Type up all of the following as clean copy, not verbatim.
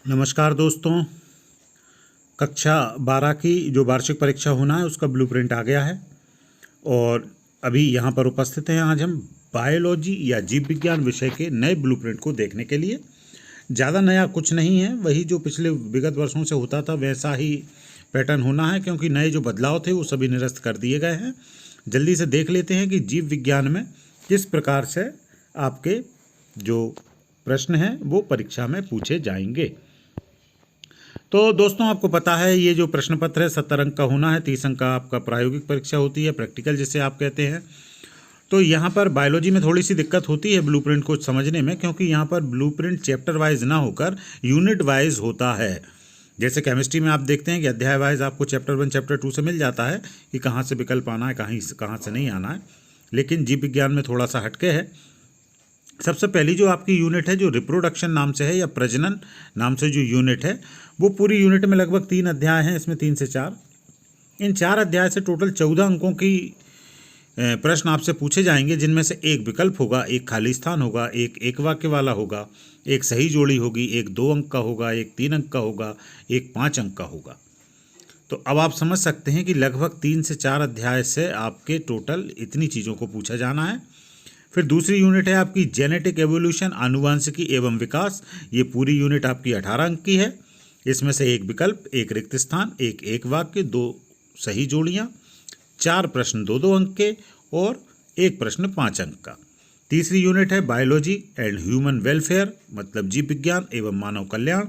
नमस्कार दोस्तों। कक्षा 12 की जो वार्षिक परीक्षा होना है उसका ब्लूप्रिंट आ गया है और अभी यहाँ पर उपस्थित हैं। आज हम बायोलॉजी या जीव विज्ञान विषय के नए ब्लूप्रिंट को देखने के लिए। ज़्यादा नया कुछ नहीं है, वही जो पिछले विगत वर्षों से होता था वैसा ही पैटर्न होना है, क्योंकि नए जो बदलाव थे वो सभी निरस्त कर दिए गए हैं। जल्दी से देख लेते हैं कि जीव विज्ञान में किस प्रकार से आपके जो प्रश्न हैं वो परीक्षा में पूछे जाएंगे। तो दोस्तों, आपको पता है ये जो प्रश्न पत्र है 70 अंक का होना है। 30 अंक का आपका प्रायोगिक परीक्षा होती है, प्रैक्टिकल जिसे आप कहते हैं। तो यहाँ पर बायोलॉजी में थोड़ी सी दिक्कत होती है ब्लूप्रिंट को समझने में, क्योंकि यहाँ पर ब्लूप्रिंट चैप्टर वाइज ना होकर यूनिट वाइज होता है। जैसे केमिस्ट्री में आप देखते हैं कि अध्याय वाइज आपको चैप्टर 1 चैप्टर 2 से मिल जाता है कि कहाँ से विकल्प आना है, कहाँ से नहीं आना है। लेकिन जीव विज्ञान में थोड़ा सा हटके है। सबसे पहली जो आपकी यूनिट है जो रिप्रोडक्शन नाम से है या प्रजनन नाम से जो यूनिट है, वो पूरी यूनिट में लगभग 3 अध्याय हैं, इसमें 3 से 4। इन 4 अध्याय से टोटल 14 अंकों की प्रश्न आपसे पूछे जाएंगे, जिनमें से एक विकल्प होगा, एक खाली स्थान होगा, एक वाक्य वाला होगा, एक सही जोड़ी होगी, एक 2 अंक का होगा, एक 3 अंक का होगा, एक 5 अंक का होगा। तो अब आप समझ सकते हैं कि लगभग 3 से 4 अध्याय से आपके टोटल इतनी चीज़ों को पूछा जाना है। फिर दूसरी यूनिट है आपकी जेनेटिक एवोल्यूशन, आनुवंशिकी एवं विकास। ये पूरी यूनिट आपकी 18 अंक की है। इसमें से एक विकल्प, एक रिक्त स्थान, एक वाक्य, 2 सही जोड़ियाँ, 4 प्रश्न 2-2 अंक के और एक प्रश्न 5 अंक का। तीसरी यूनिट है बायोलॉजी एंड ह्यूमन वेलफेयर, मतलब जीव विज्ञान एवं मानव कल्याण।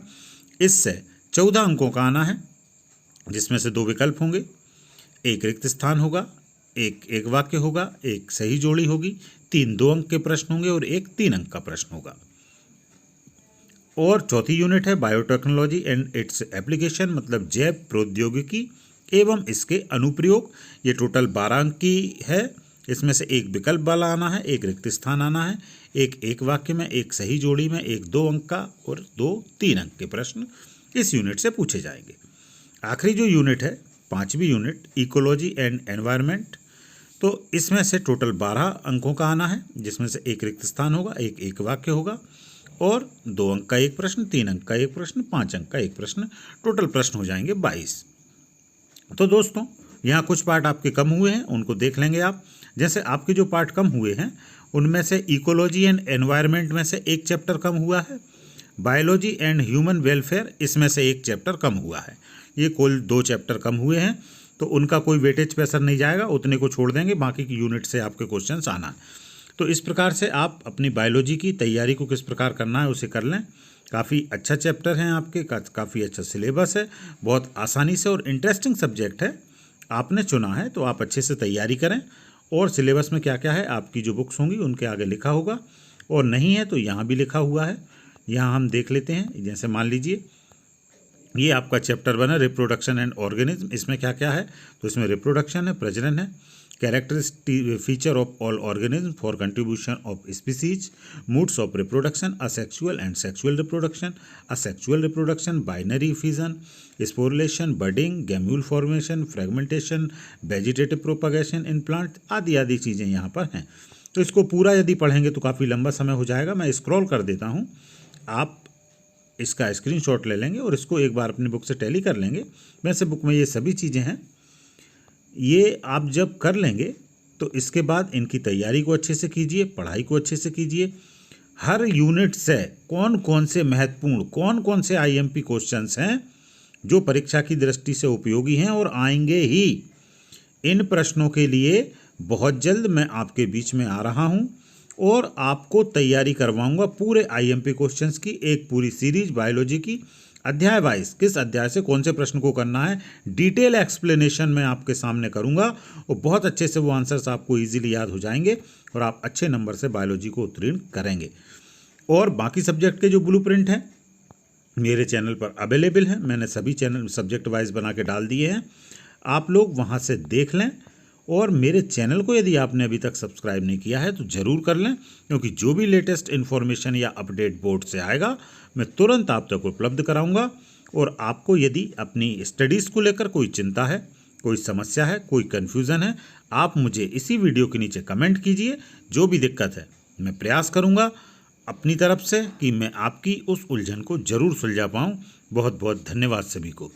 इससे 14 अंकों का आना है, जिसमें से 2 विकल्प होंगे, एक रिक्त स्थान होगा, एक वाक्य होगा, एक सही जोड़ी होगी, 3 2 अंक के प्रश्न होंगे और एक 3 अंक का प्रश्न होगा। और चौथी यूनिट है बायोटेक्नोलॉजी एंड इट्स एप्लीकेशन, मतलब जैव प्रौद्योगिकी एवं इसके अनुप्रयोग। ये टोटल 12 अंक की है। इसमें से एक विकल्प वाला आना है, एक रिक्त स्थान आना है, एक वाक्य में, एक सही जोड़ी में, एक 2 अंक का और 2 3 अंक के प्रश्न इस यूनिट से पूछे जाएंगे। आखिरी जो यूनिट है 5वीं यूनिट, इकोलॉजी एंड एनवायरनमेंट, तो इसमें से टोटल 12 अंकों का आना है, जिसमें से एक रिक्त स्थान होगा, एक वाक्य होगा और 2 अंक का एक प्रश्न, 3 अंक का एक प्रश्न, 5 अंक का एक प्रश्न। टोटल प्रश्न हो जाएंगे 22। तो दोस्तों, यहाँ कुछ पार्ट आपके कम हुए हैं, उनको देख लेंगे आप। जैसे आपके जो पार्ट कम हुए हैं उनमें से इकोलॉजी एंड एनवायरनमेंट में से एक चैप्टर कम हुआ है। बायोलॉजी एंड ह्यूमन वेलफेयर, इसमें से एक चैप्टर कम हुआ है। ये कुल 2 चैप्टर कम हुए हैं, तो उनका कोई वेटेज पे असर नहीं जाएगा, उतने को छोड़ देंगे, बाकी की यूनिट से आपके क्वेश्चंस आना है। तो इस प्रकार से आप अपनी बायोलॉजी की तैयारी को किस प्रकार करना है उसे कर लें। काफ़ी अच्छा चैप्टर है आपके, काफ़ी अच्छा सिलेबस है, बहुत आसानी से और इंटरेस्टिंग सब्जेक्ट है। आपने चुना है तो आप अच्छे से तैयारी करें। और सिलेबस में क्या क्या है, आपकी जो बुक्स होंगी उनके आगे लिखा होगा, और नहीं है तो यहाँ भी लिखा हुआ है। यहाँ हम देख लेते हैं। जैसे मान लीजिए ये आपका चैप्टर 1 है, रिप्रोडक्शन एंड ऑर्गेनिज्म। इसमें क्या क्या है, तो इसमें रिप्रोडक्शन है, प्रजनन है, characteristic feature of all organism for contribution of species, modes of reproduction, asexual and sexual reproduction, asexual reproduction, binary fission, sporulation, budding, gemmule formation, fragmentation, vegetative propagation in plant, आदि आदि चीज़ें यहाँ पर हैं। तो इसको पूरा यदि पढ़ेंगे तो काफ़ी लंबा समय हो जाएगा। मैं स्क्रॉल कर देता हूँ, आप इसका स्क्रीनशॉट ले लेंगे और इसको एक बार अपनी बुक से टैली कर लेंगे। वैसे बुक में ये सभी चीज़ें हैं, ये आप जब कर लेंगे तो इसके बाद इनकी तैयारी को अच्छे से कीजिए, पढ़ाई को अच्छे से कीजिए। हर यूनिट से कौन कौन से महत्वपूर्ण, कौन कौन से आईएमपी क्वेश्चंस हैं जो परीक्षा की दृष्टि से उपयोगी हैं और आएंगे ही, इन प्रश्नों के लिए बहुत जल्द मैं आपके बीच में आ रहा हूँ और आपको तैयारी करवाऊंगा पूरे आईएमपी क्वेश्चंस की एक पूरी सीरीज बायोलॉजी की, अध्याय वाइज किस अध्याय से कौन से प्रश्न को करना है, डिटेल एक्सप्लेनेशन मैं आपके सामने करूंगा और बहुत अच्छे से वो आंसर्स आपको इजीली याद हो जाएंगे और आप अच्छे नंबर से बायोलॉजी को उत्तीर्ण करेंगे। और बाकी सब्जेक्ट के जो ब्लूप्रिंट हैं मेरे चैनल पर अवेलेबल हैं। मैंने सभी चैनल सब्जेक्ट वाइज बना के डाल दिए हैं, आप लोग वहाँ से देख लें। और मेरे चैनल को यदि आपने अभी तक सब्सक्राइब नहीं किया है तो ज़रूर कर लें, क्योंकि जो भी लेटेस्ट इन्फॉर्मेशन या अपडेट बोर्ड से आएगा मैं तुरंत आप तक उपलब्ध कराऊंगा। और आपको यदि अपनी स्टडीज़ को लेकर कोई चिंता है, कोई समस्या है, कोई कन्फ्यूज़न है, आप मुझे इसी वीडियो के नीचे कमेंट कीजिए। जो भी दिक्कत है मैं प्रयास करूंगा अपनी तरफ से कि मैं आपकी उस उलझन को जरूर सुलझा पाऊँ। बहुत बहुत धन्यवाद सभी को।